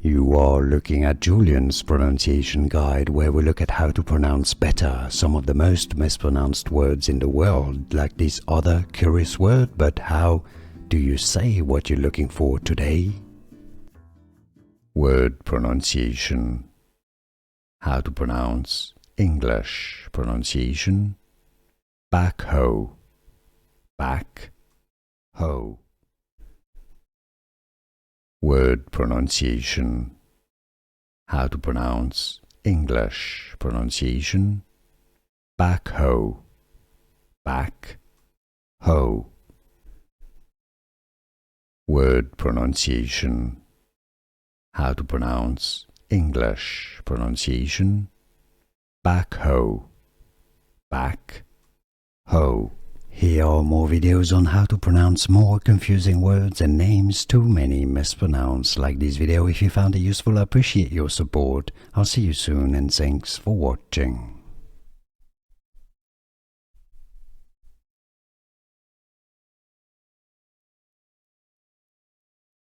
You are looking at Julian's pronunciation guide, where we look at how to pronounce better some of the most mispronounced words in the world, like this other curious word. But how do you say what you're looking for today? Word pronunciation. How to pronounce English pronunciation. Backhoe. Backhoe. Word pronunciation. How to pronounce English pronunciation. Backhoe. Backhoe. Word pronunciation. How to pronounce English pronunciation. Backhoe. Backhoe. Here are more videos on how to pronounce more confusing words and names too many mispronounced. Like this video if you found it useful. I appreciate your support. I'll see you soon and thanks for watching.